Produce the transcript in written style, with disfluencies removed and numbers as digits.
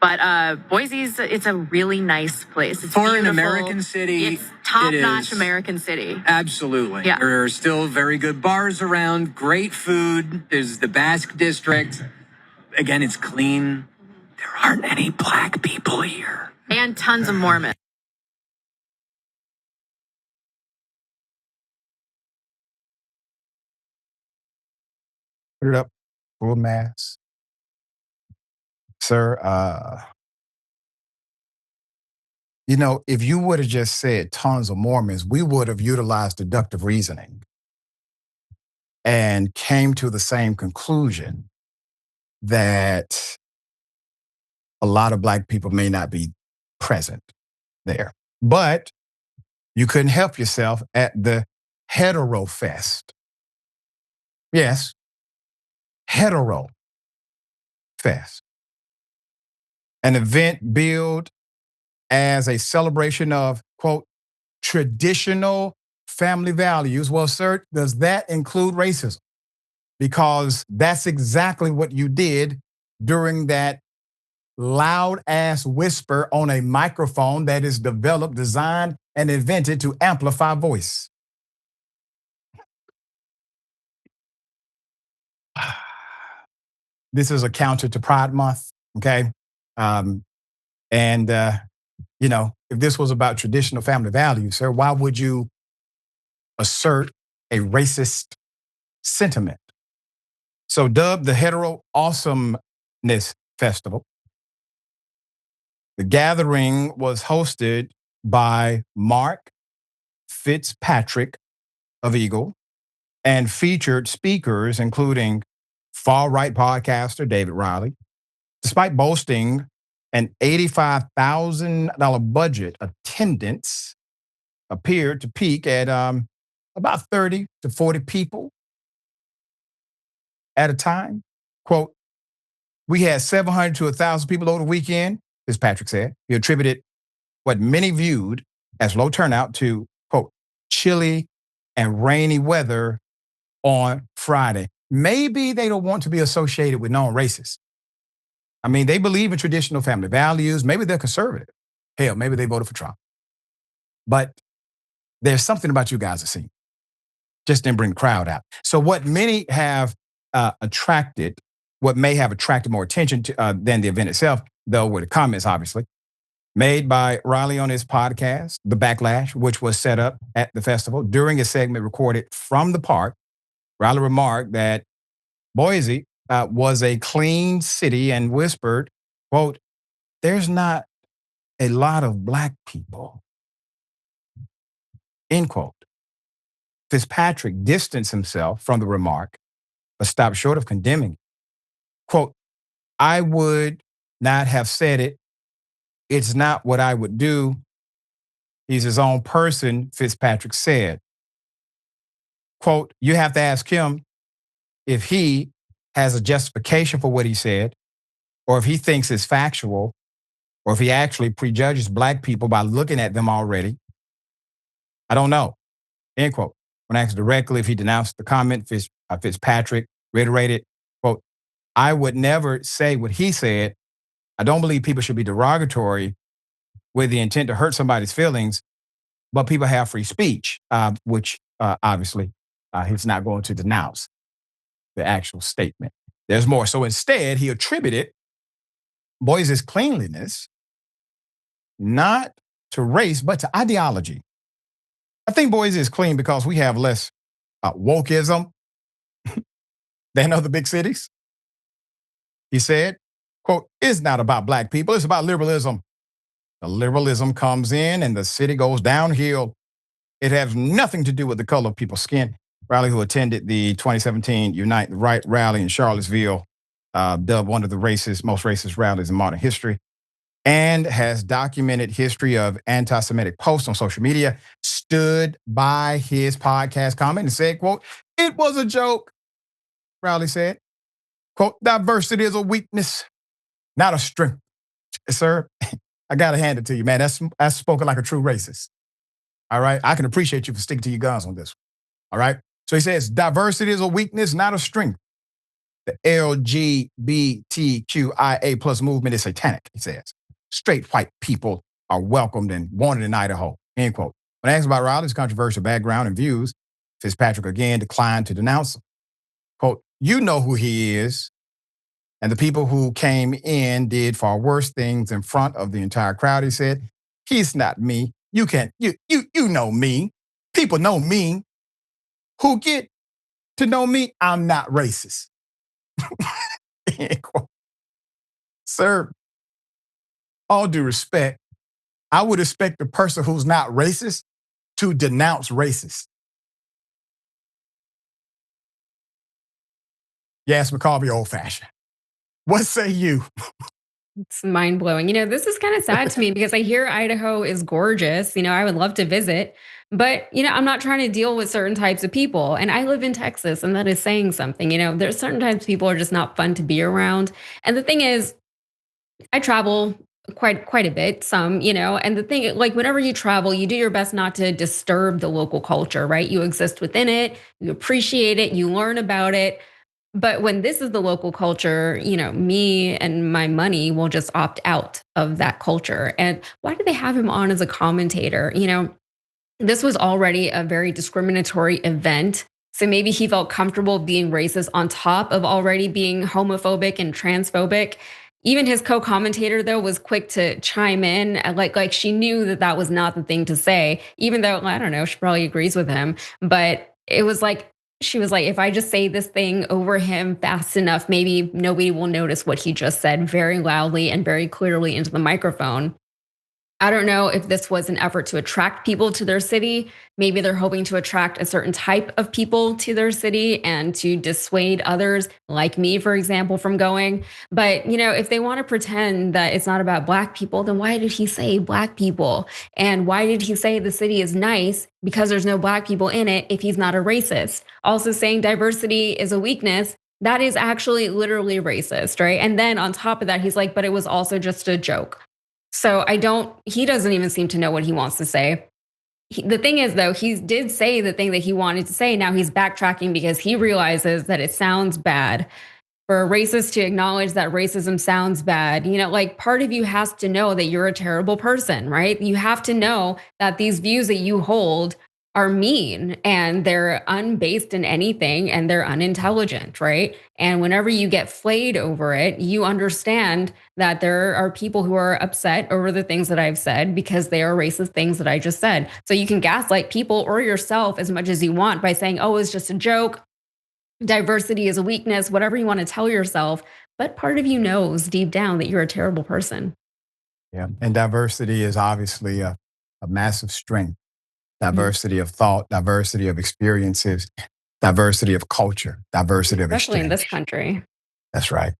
But it's a really nice place. It's for beautiful. an American city. It's top-notch American city. Absolutely. Yeah. There are still very good bars around, great food. There's the Basque District. Again, it's clean. There aren't any black people here. And tons of Mormons. Put it up, full mass. Sir, you know, if you would have just said tons of Mormons, we would have utilized deductive reasoning and came to the same conclusion that a lot of black people may not be present there. But you couldn't help yourself at the Hetero Fest. Yes, Hetero Fest. An event billed as a celebration of, quote, traditional family values. Well, sir, does that include racism? Because that's exactly what you did during that loud ass whisper on a microphone that is developed, designed, and invented to amplify voice. This is a counter to Pride Month, okay? You know, if this was about traditional family values, sir, why would you assert a racist sentiment? So dubbed the Hetero Awesomeness Festival, the gathering was hosted by Mark Fitzpatrick of Eagle and featured speakers including far-right podcaster David Reilly. Despite boasting an $85,000 budget, attendance appeared to peak at about 30 to 40 people at a time. Quote, we had 700 to 1,000 people over the weekend, Fitzpatrick said. He attributed what many viewed as low turnout to, quote, chilly and rainy weather on Friday. Maybe they don't want to be associated with known racists. I mean, they believe in traditional family values. Maybe they're conservative. Hell, maybe they voted for Trump. But there's something about you guys that seem just didn't bring the crowd out. So what many have attracted, what may have attracted more attention to, than the event itself, though, were the comments, obviously, made by Reilly on his podcast, The Backlash, which was set up at the festival. During a segment recorded from the park, Reilly remarked that Boise was a clean city and whispered, quote, there's not a lot of black people, end quote. Fitzpatrick distanced himself from the remark, but stopped short of condemning it. Quote, I would not have said it. It's not what I would do. He's his own person, Fitzpatrick said. Quote, you have to ask him if he has a justification for what he said, or if he thinks it's factual, or if he actually prejudges black people by looking at them already. I don't know, end quote. When asked directly if he denounced the comment, Fitzpatrick reiterated, quote, I would never say what he said. I don't believe people should be derogatory with the intent to hurt somebody's feelings, but people have free speech, which obviously he's not going to denounce the actual statement. There's more. So instead, he attributed Boise's cleanliness not to race, but to ideology. I think Boise is clean because we have less wokeism than other big cities. He said, quote, it's not about black people, it's about liberalism. The liberalism comes in and the city goes downhill. It has nothing to do with the color of people's skin. Reilly, who attended the 2017 Unite the Right rally in Charlottesville, dubbed one of the most racist rallies in modern history, and has documented history of anti-Semitic posts on social media, stood by his podcast comment and said, quote, it was a joke, Reilly said. Quote, diversity is a weakness, not a strength. Sir, I got to hand it to you, man. That's spoken like a true racist. All right? I can appreciate you for sticking to your guns on this. All right? So he says, diversity is a weakness, not a strength. The LGBTQIA plus movement is satanic, he says. Straight white people are welcomed and wanted in Idaho, end quote. When asked about Reilly's controversial background and views, Fitzpatrick again declined to denounce him. Quote, you know who he is. And the people who came in did far worse things in front of the entire crowd, he said. He's not me. You know me. People know me. Who get to know me, I'm not racist. Sir, all due respect, I would expect the person who's not racist to denounce racist. Yasmin, call me old-fashioned. What say you? It's mind blowing. This is kind of sad to me because I hear Idaho is gorgeous. I would love to visit, but, I'm not trying to deal with certain types of people. And I live in Texas, and that is saying something. There's certain types of people are just not fun to be around. And the thing is, I travel quite a bit, and the thing, like, whenever you travel, you do your best not to disturb the local culture, right? You exist within it, you appreciate it, you learn about it. But when this is the local culture, me and my money will just opt out of that culture. And why do they have him on as a commentator? This was already a very discriminatory event. So maybe he felt comfortable being racist on top of already being homophobic and transphobic. Even his co-commentator, though, was quick to chime in. Like she knew that that was not the thing to say, even though, I don't know, she probably agrees with him. But it was like, she was like, if I just say this thing over him fast enough, maybe nobody will notice what he just said very loudly and very clearly into the microphone. I don't know if this was an effort to attract people to their city. Maybe they're hoping to attract a certain type of people to their city and to dissuade others, like me, for example, from going. But, if they want to pretend that it's not about Black people, then why did he say Black people? And why did he say the city is nice because there's no Black people in it if he's not a racist? Also saying diversity is a weakness. That is actually literally racist, right? And then on top of that, he's like, but it was also just a joke. So he doesn't even seem to know what he wants to say. The thing is, though, he did say the thing that he wanted to say. Now he's backtracking because he realizes that it sounds bad. For a racist to acknowledge that racism sounds bad, like, part of you has to know that you're a terrible person, right? You have to know that these views that you hold are mean and they're unbased in anything and they're unintelligent, right? And whenever you get flayed over it, you understand that there are people who are upset over the things that I've said because they are racist things that I just said. So you can gaslight people or yourself as much as you want by saying, oh, it's just a joke. Diversity is a weakness, whatever you want to tell yourself. But part of you knows deep down that you're a terrible person. Yeah. And diversity is obviously a massive strength. Diversity of thought, diversity of experiences, diversity of culture, diversity of exchange. Especially in this country. That's right.